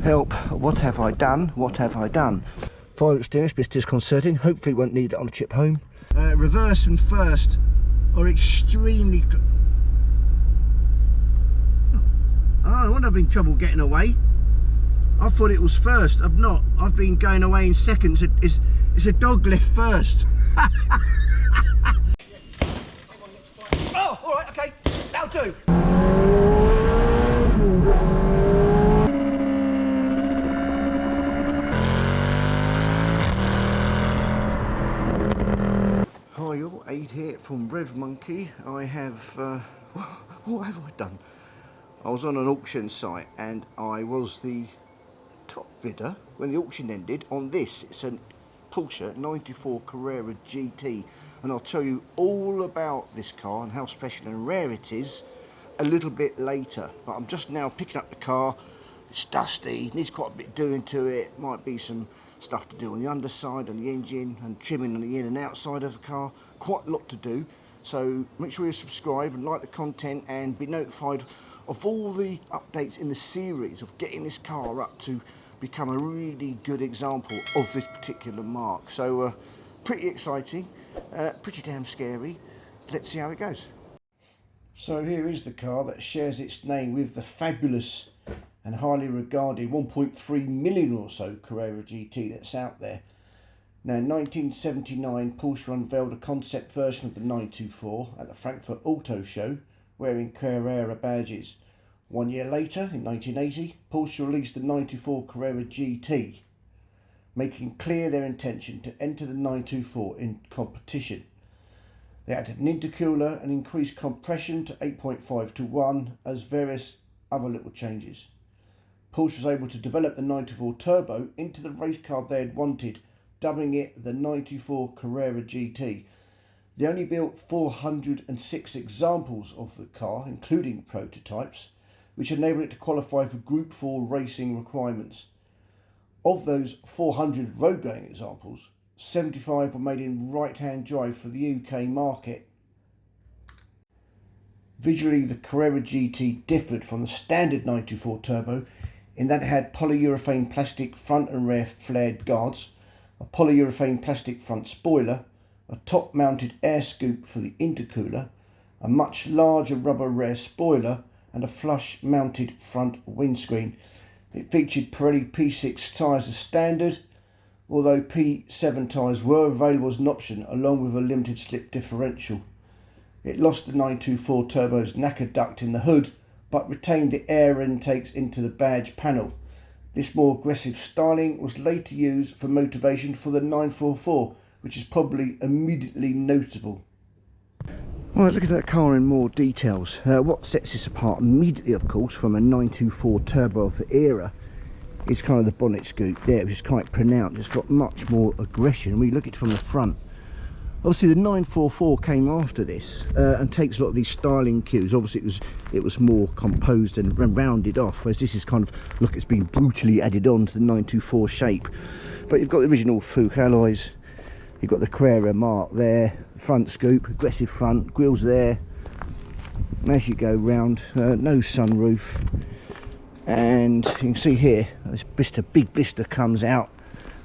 Help, what have I done? What have I done? Final steering, bit disconcerting. Hopefully won't need it on a trip home. Reverse and first are extremely... Oh, I wouldn't have been trouble getting away. I thought it was first. I've not. I've been going away in seconds. It's a dog left first. Oh, all right, okay. That'll do. Hi all, Aid here from Rev Monkey. I have, what have I done? I was on an auction site and I was the top bidder when the auction ended on this. It's a Porsche 94 Carrera GT, and I'll tell you all about this car and how special and rare it is a little bit later. But I'm just now picking up the car. It's dusty, needs quite a bit doing to it. Might be some stuff to do on the underside, on the engine, and trimming on the in and outside of the car. Quite a lot to do. So make sure you subscribe and like the content and be notified of all the updates in the series of getting this car up to become a really good example of this particular mark. So pretty exciting, pretty damn scary. Let's see how it goes. So here is the car that shares its name with the fabulous and highly regarded 1.3 million or so Carrera GT that's out there. Now in 1979 Porsche unveiled a concept version of the 924 at the Frankfurt Auto Show wearing Carrera badges. 1 year later, in 1980, Porsche released the 94 Carrera GT, making clear their intention to enter the 924 in competition. They added an intercooler and increased compression to 8.5 to 1, as various other little changes. Porsche was able to develop the 94 Turbo into the race car they had wanted, dubbing it the 94 Carrera GT. They only built 406 examples of the car, including prototypes, which enabled it to qualify for Group 4 racing requirements. Of those 400 road-going examples, 75 were made in right-hand drive for the UK market. Visually, the Carrera GT differed from the standard 94 Turbo in that it had polyurethane plastic front and rear flared guards, a polyurethane plastic front spoiler, a top-mounted air scoop for the intercooler, a much larger rubber rear spoiler, and a flush-mounted front windscreen. It featured Pirelli P6 tyres as standard, although P7 tyres were available as an option along with a limited slip differential. It lost the 924 Turbo's knacker duct in the hood, but retained the air intakes into the badge panel. This more aggressive styling was later used for motivation for the 944, which is probably immediately notable. Right, looking at that car in more details, what sets this apart immediately, of course, from a 924 Turbo of the era is kind of the bonnet scoop there, which is quite pronounced. It's got much more aggression. When you look at it from the front, obviously the 944 came after this and takes a lot of these styling cues. Obviously it was more composed and rounded off, whereas this is kind of, look, it's been brutally added on to the 924 shape. But you've got the original Fuchs alloys. You've got the Carrera mark there, front scoop, aggressive front, grills there. And as you go round, no sunroof. And you can see here, this blister, big blister comes out.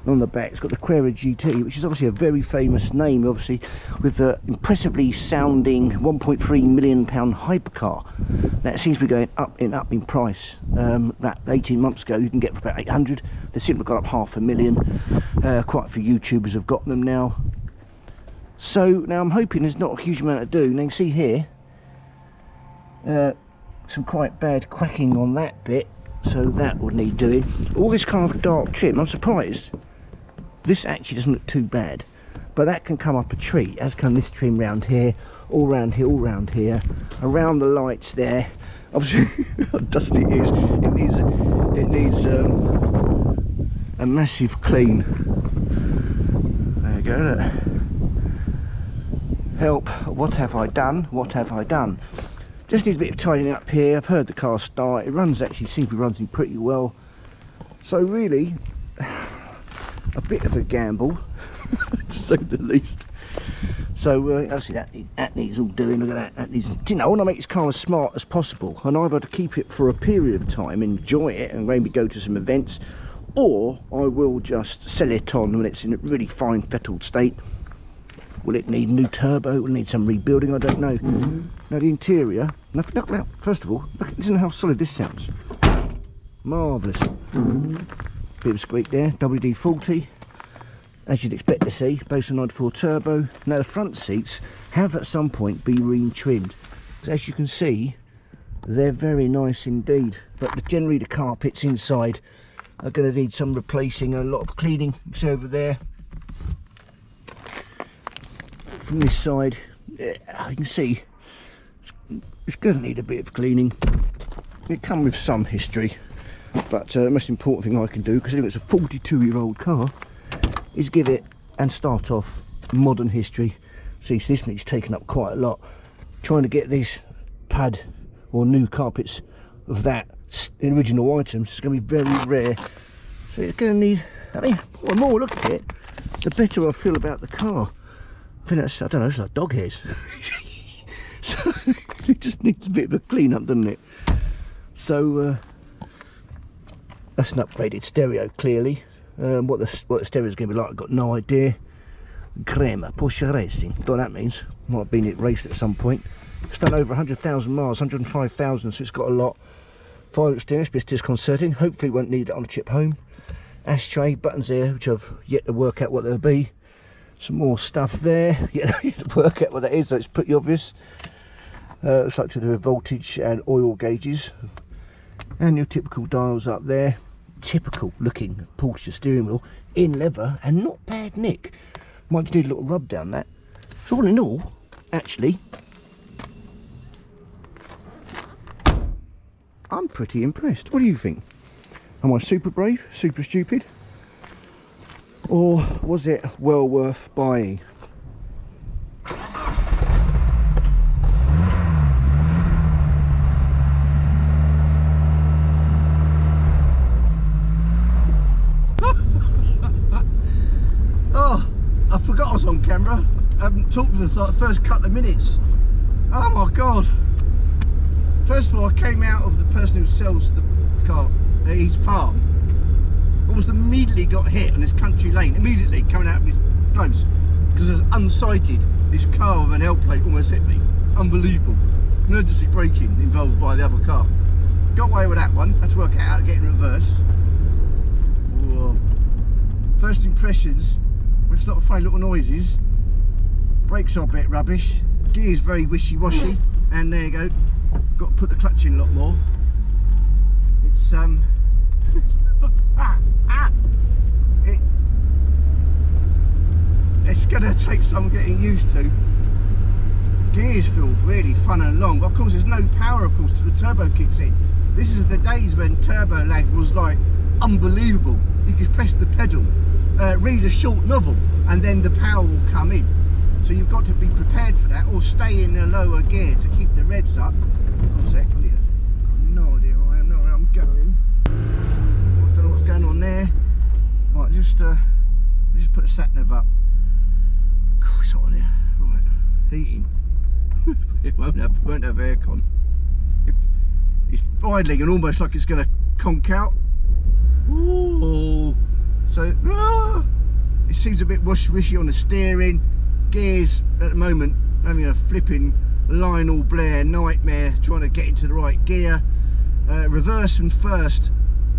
And on the back, it's got the Carrera GT, which is obviously a very famous name, obviously, with the impressively sounding £1.3 million hypercar. That seems to be going up in price. About 18 months ago, you can get for about 800. They seem to have got up $500,000. Quite a few YouTubers have got them now. So now I'm hoping there's not a huge amount to do. Now you can see here, some quite bad cracking on that bit, so that would need doing. All this kind of dark trim, I'm surprised. This actually doesn't look too bad, but that can come up a tree, as can this trim round here, all round here, all round here, around the lights there. Obviously, how dusty it is. It needs a massive clean. There you go. Look. Help! What have I done? What have I done? Just needs a bit of tidying up here. I've heard the car start. It runs, actually seems to be running pretty well. So really, a bit of a gamble, to say the least. So actually that needs all doing. Look at that. That needs, you know, I want to make this car as smart as possible, and either to keep it for a period of time, enjoy it, and maybe go to some events, or I will just sell it on when it's in a really fine fettled state. Will it need new turbo? Will it need some rebuilding? I don't know. Now the interior. Now, first of all, listen how solid this sounds. Marvellous. Bit of a squeak there. WD-40, as you'd expect to see, based on 94 turbo. Now the front seats have at some point been re-trimmed. As you can see, they're very nice indeed. But generally the carpets inside are going to need some replacing, a lot of cleaning. It's over there. From this side, you can see it's going to need a bit of cleaning. It comes with some history, but the most important thing I can do, because it's a 42-year-old car, is give it and start off modern history. See, so this needs taken up quite a lot. Trying to get this pad or new carpets of that original items is going to be very rare. So it's going to need, I mean, the more I look at it, the better I feel about the car. I think that's, I don't know, it's like dog hairs. So it just needs a bit of a clean up, doesn't it? So that's an upgraded stereo, clearly. What the stereo is going to be like, I've got no idea. Crema, Porsche Racing, don't know what that means. Might have been it raced at some point. It's done over 100,000 miles, 105,000, so it's got a lot. Fire extinguisher, bit disconcerting. Hopefully won't need it on a trip home. Ashtray, buttons there, which I've yet to work out what they'll be. Some more stuff there, yet to work out what that is, so it's pretty obvious. Looks like to do with voltage and oil gauges. And your typical dials up there. Typical looking Porsche steering wheel in leather and not bad nick. Might just need a little rub down that. So all in all, actually, I'm pretty impressed. What do you think? Am I super brave, super stupid? Or was it well worth buying? Oh, I forgot I was on camera. I haven't talked for the first couple of minutes. Oh my god. First of all, I came out of the person who sells the car at his farm. Almost immediately got hit on this country lane, immediately coming out of his close, because as unsighted, this car with an L plate almost hit me. Unbelievable. Emergency braking involved by the other car. Got away with that one, had to work out how to get in reverse. Whoa. First impressions, which a lot of funny little noises. Brakes are a bit rubbish, gears very wishy-washy, and there you go. Got to put the clutch in a lot more. It's it's gonna take some getting used to. Gears feel really fun and long, but of course there's no power, of course, till the turbo kicks in. This is the days when turbo lag was like unbelievable. You could press the pedal, read a short novel, and then the power will come in. So you've got to be prepared for that, or stay in a lower gear to keep the revs up. One sec, I've no idea where I am, where I'm going. I don't know what's going on there. Right, just put the sat nav up. God, it's hot in here. Right, heating. It won't have aircon. It's idling and almost like it's going to conk out. Ooh. So it seems a bit wishy on the steering. Gears at the moment having a flipping Lionel Blair nightmare trying to get into the right gear. Reverse and first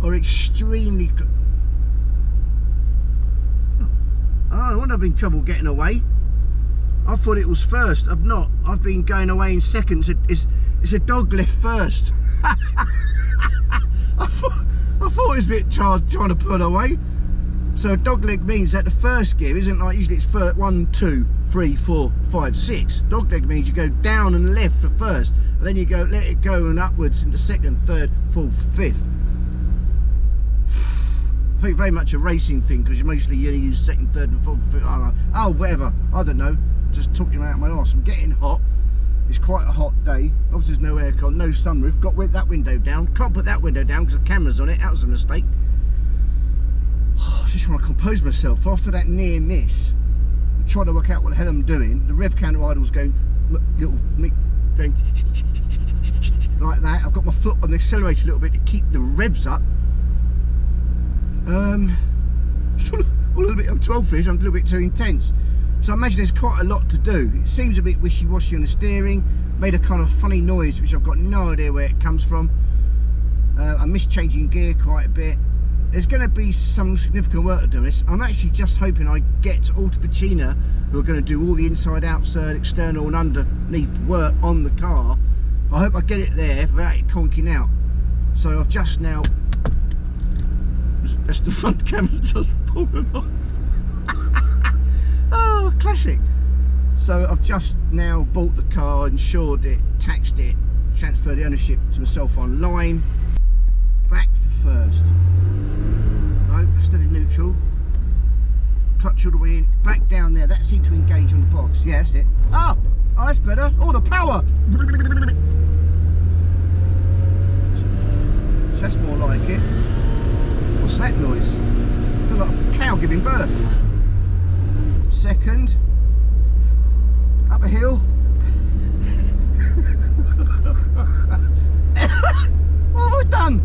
are extremely. I wouldn't have been trouble getting away. I thought it was first. I've not. I've been going away in seconds. It's a dog left first. I thought it was a bit trying to pull away. So dog leg means that the first gear isn't like usually it's 1, 2, 3, 4, 5, 6. Dog leg means you go down and left for first, and then you go let it go and upwards into second, third, fourth, fifth. I think very much a racing thing, because you mostly use second, third and fourth, fifth. Oh, whatever, I don't know, just talking out my arse. I'm getting hot. It's quite a hot day. Obviously there's no aircon, no sunroof. Got that window down. Can't put that window down because the camera's on it. That was a mistake. I just want to compose myself after that near miss. You trying to work out what the hell I'm doing. The rev counter idle's going little going like that. I've got my foot on the accelerator a little bit to keep the revs up. It's all a little bit, I'm 12 fish, I'm a little bit too intense. So I imagine there's quite a lot to do. It seems a bit wishy-washy on the steering, made a kind of funny noise which I've got no idea where it comes from. I missed changing gear quite a bit. There's going to be some significant work to do this. I'm actually just hoping I get Autoficina, who are going to do all the inside, outside, external and underneath work on the car. I hope I get it there without it conking out. So I've just now, that's the front camera's just fallen off. Oh, classic. So I've just now bought the car, insured it, taxed it, transferred the ownership to myself online. Back for first. Right, steady neutral. Clutch all the way in, back down there. That seemed to engage on the box. Yeah, that's it. Oh, that's better. Oh, the power. So that's more like it. What's that noise? Feels like a cow giving birth. Second. Up a hill. What have I done?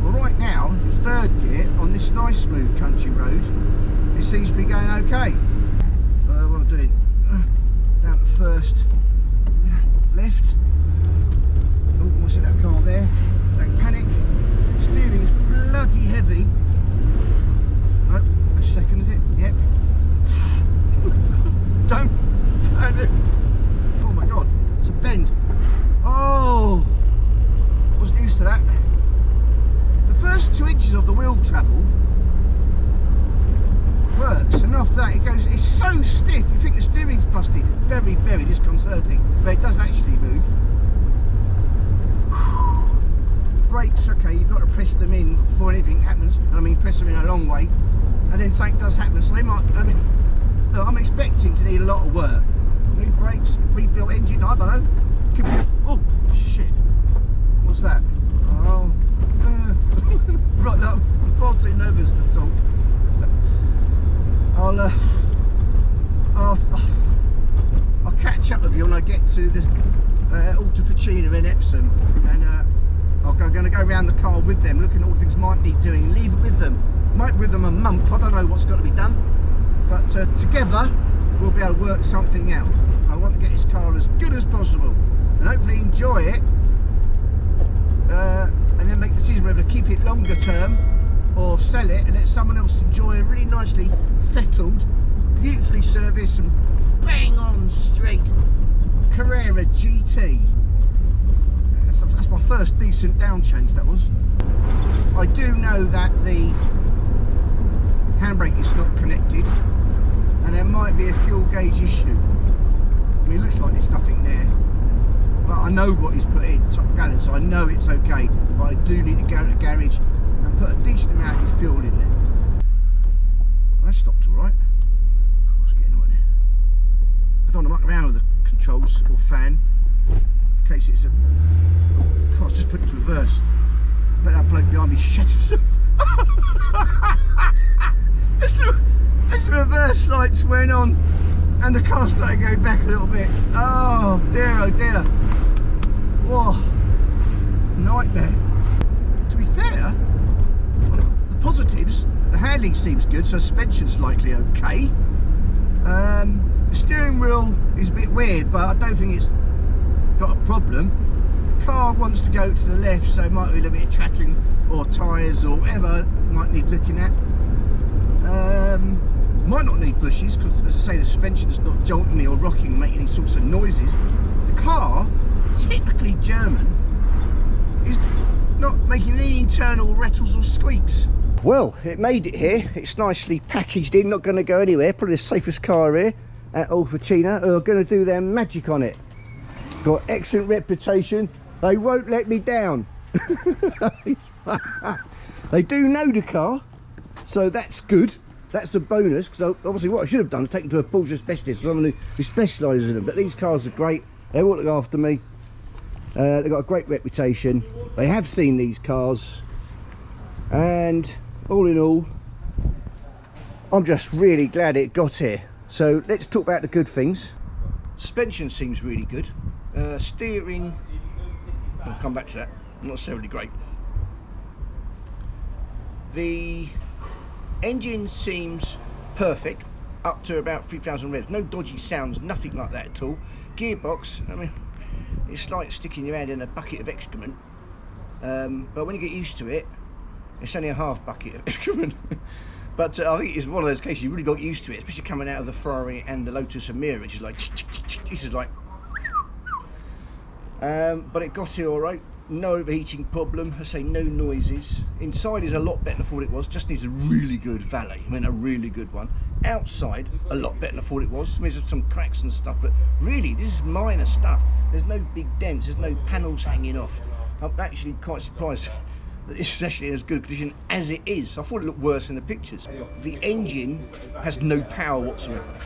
Well, right now, in third gear, on this nice smooth country road, it seems to be going okay. What I'm doing, down to first, left. Oh, what's that car there? Don't panic. Steering is bloody heavy. Oh, a second, is it? Yep. Don't panic. Oh my god, it's a bend. Oh, wasn't used to that. The first 2 inches of the wheel travel works, and after that it goes, it's so stiff, you think the steering's busted. Very, very disconcerting, but it does actually move. Brakes, okay, you've got to press them in before anything happens, and I mean press them in a long way, and then something does happen, so they might, I mean, look, I'm expecting to need a lot of work. New brakes, rebuilt engine, I don't know. Could be, oh, shit. What's that? Oh, right, no, I'm far too nervous to talk. I'll catch up with you when I get to the Autoficina in Epsom, and I'm going to go around the car with them, looking at all the things might need doing, leave it with them. Might be with them a month, I don't know what's got to be done, but together we'll be able to work something out. I want to get this car as good as possible and hopefully enjoy it, and then make the decision whether to keep it longer term or sell it and let someone else enjoy a really nicely fettled, beautifully serviced and bang on straight Carrera GT. That's my first decent down change, that was. I do know that the handbrake is not connected and there might be a fuel gauge issue. I mean, it looks like there's nothing there, but I know what he's put in, top gallon, so I know it's okay, but I do need to go to the garage and put a decent amount of fuel in there. Well, that stopped all right. God, it's getting hot in there. I don't want to muck around with the controls or fan in case it's a, oh, God, just put it to reverse. I bet that bloke behind me shut himself. As the reverse lights went on and the car started going back a little bit. Oh dear, oh dear. Whoa, nightmare. To be fair, the positives, the handling seems good, suspension's likely okay. The steering wheel is a bit weird, but I don't think it's got a problem. The car wants to go to the left, so it might be a little bit of tracking or tyres or whatever might need looking at. Might not need bushes because, as I say, the suspension's not jolting me or rocking, making any sorts of noises. The car, typically German, is not making any internal rattles or squeaks. Well, it made it here. It's nicely packaged in, not going to go anywhere. Probably the safest car here at Autoficina, who are going to do their magic on it. Got excellent reputation. They won't let me down. They do know the car, so that's good. That's a bonus, because obviously what I should have done is taken to a Porsche specialist, someone who specialises in them. But these cars are great. They all look after me. They've got a great reputation. They have seen these cars, and all in all, I'm just really glad it got here. So let's talk about the good things. Suspension seems really good. Steering, I'll come back to that, not necessarily great. The engine seems perfect up to about 3,000 revs. No dodgy sounds, nothing like that at all. Gearbox, I mean, it's like sticking your hand in a bucket of excrement. But when you get used to it, it's only a half bucket of excrement. But I think it's one of those cases you really got used to it, especially coming out of the Ferrari and the Lotus Emira, which is like, this is like. But it got here all right. No overheating problem. I say no noises. Inside is a lot better than I thought it was. Just needs a really good valet. I mean, a really good one. Outside, a lot better than I thought it was. I mean, there's some cracks and stuff, but really, this is minor stuff. There's no big dents. There's no panels hanging off. I'm actually quite surprised that this is actually as good condition as it is. I thought it looked worse in the pictures. The engine has no power whatsoever.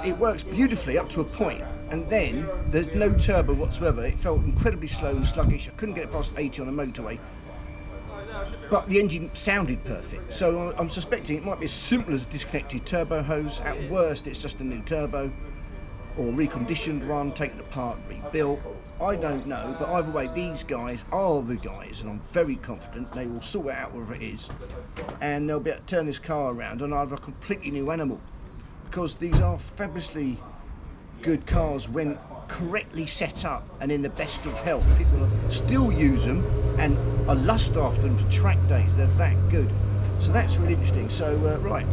It works beautifully up to a point, and then there's no turbo whatsoever. It felt incredibly slow and sluggish. I couldn't get it past 80 on a motorway, but the engine sounded perfect. So I'm suspecting it might be as simple as a disconnected turbo hose. At worst, it's just a new turbo, or reconditioned one, taken apart, rebuilt. I don't know, but either way, these guys are the guys, and I'm very confident they will sort it out wherever it is, and they'll be able to turn this car around on either a completely new animal. Because these are fabulously good cars when correctly set up and in the best of health. People still use them and are lust after them for track days. They're that good. So that's really interesting. So right,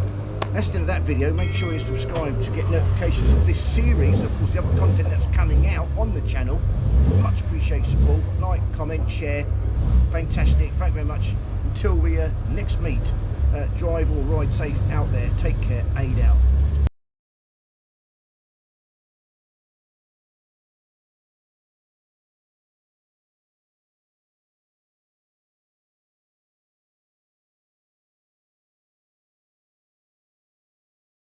that's the end of that video. Make sure you subscribe to get notifications of this series. Of course, the other content that's coming out on the channel. Much appreciate support. Like, comment, share. Fantastic. Thank you very much. Until we next meet, drive or ride safe out there. Take care. Aid out.